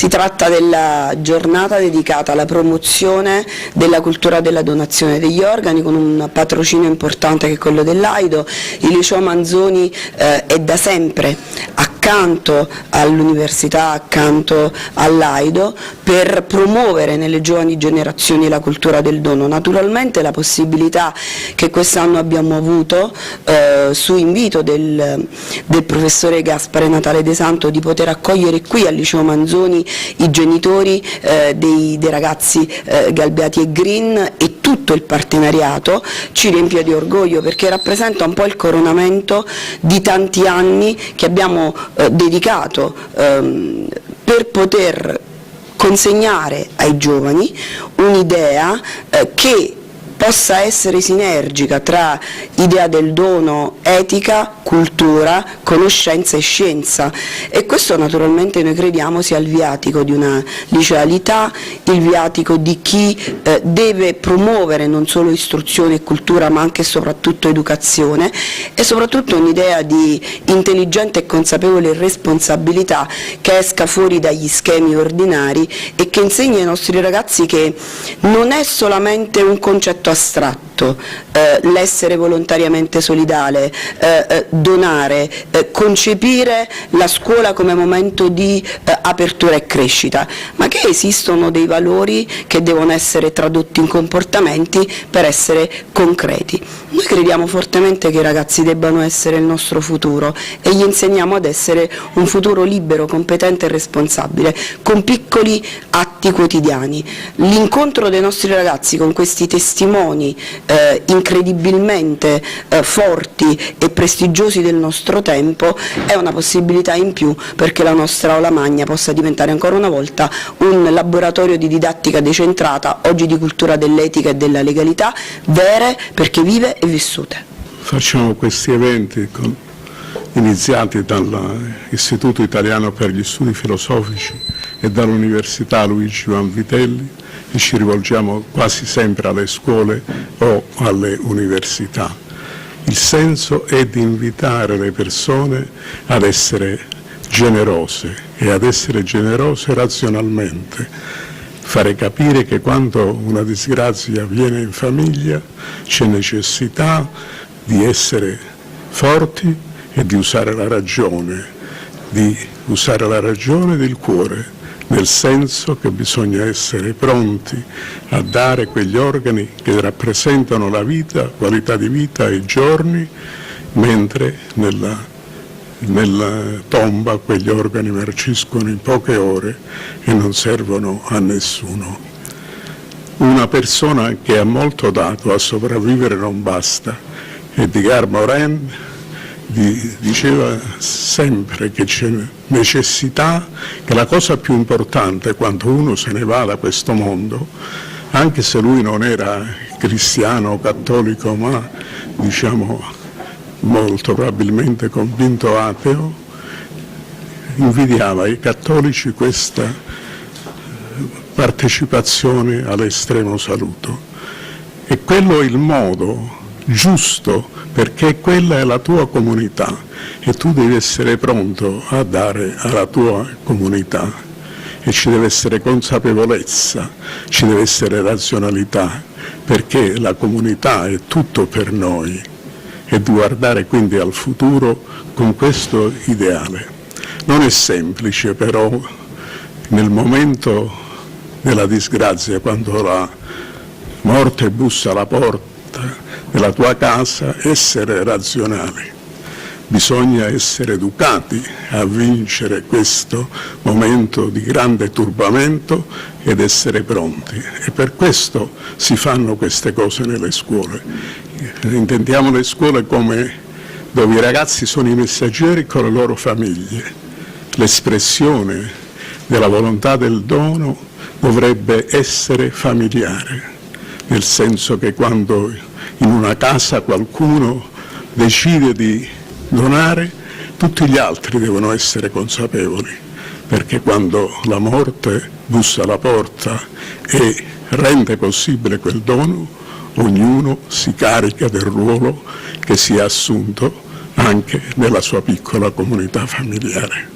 Si tratta della giornata dedicata alla promozione della cultura della donazione degli organi, con un patrocinio importante che è quello dell'AIDO. Il Liceo Manzoni è da sempre accanto all'università, accanto all'AIDO, per promuovere nelle giovani generazioni la cultura del dono. Naturalmente la possibilità che quest'anno abbiamo avuto, su invito del professore Gaspare Natale De Santo, di poter accogliere qui al Liceo Manzoni i genitori dei ragazzi Galbeati e Green e tutto il partenariato, ci riempie di orgoglio, perché rappresenta un po' il coronamento di tanti anni che abbiamo dedicato per poter consegnare ai giovani un'idea che possa essere sinergica tra idea del dono, etica, cultura, conoscenza e scienza, e questo naturalmente noi crediamo sia il viatico di una licealità, il viatico di chi deve promuovere non solo istruzione e cultura ma anche e soprattutto educazione, e soprattutto un'idea di intelligente e consapevole responsabilità che esca fuori dagli schemi ordinari e che insegni ai nostri ragazzi che non è solamente un concetto astratto, l'essere volontariamente solidale, donare, concepire la scuola come momento di apertura e crescita, ma che esistono dei valori che devono essere tradotti in comportamenti per essere concreti. Noi crediamo fortemente che i ragazzi debbano essere il nostro futuro e gli insegniamo ad essere un futuro libero, competente e responsabile, con piccoli atti quotidiani. L'incontro dei nostri ragazzi con questi testimoni incredibilmente forti e prestigiosi del nostro tempo è una possibilità in più perché la nostra aula magna possa diventare ancora una volta un laboratorio di didattica decentrata, oggi di cultura dell'etica e della legalità, vere perché vive e vissute. Facciamo questi eventi iniziati dall'Istituto Italiano per gli Studi Filosofici e dall'Università Luigi Vanvitelli, e ci rivolgiamo quasi sempre alle scuole o alle università. Il senso è di invitare le persone ad essere generose e ad essere generose razionalmente, fare capire che quando una disgrazia avviene in famiglia c'è necessità di essere forti e di usare la ragione del cuore, nel senso che bisogna essere pronti a dare quegli organi che rappresentano la vita, qualità di vita ai giorni, mentre nella tomba quegli organi marciscono in poche ore e non servono a nessuno. Una persona che ha molto dato a sopravvivere non basta. Edgar Morin diceva sempre che c'è necessità, che la cosa più importante quando uno se ne va da questo mondo, anche se lui non era cristiano o cattolico, ma diciamo molto probabilmente convinto ateo, invidiava ai cattolici questa partecipazione all'estremo saluto. E quello è il modo giusto, perché quella è la tua comunità e tu devi essere pronto a dare alla tua comunità, e ci deve essere consapevolezza, ci deve essere razionalità, perché la comunità è tutto per noi, e di guardare quindi al futuro con questo ideale. Non è semplice però nel momento della disgrazia, quando la morte bussa alla porta della tua casa, essere razionali. Bisogna essere educati a vincere questo momento di grande turbamento ed essere pronti. E per questo si fanno queste cose nelle scuole. Intendiamo le scuole come dove i ragazzi sono i messaggeri con le loro famiglie. L'espressione della volontà del dono dovrebbe essere familiare, nel senso che quando in una casa qualcuno decide di donare, tutti gli altri devono essere consapevoli, perché quando la morte bussa alla porta e rende possibile quel dono, ognuno si carica del ruolo che si è assunto anche nella sua piccola comunità familiare.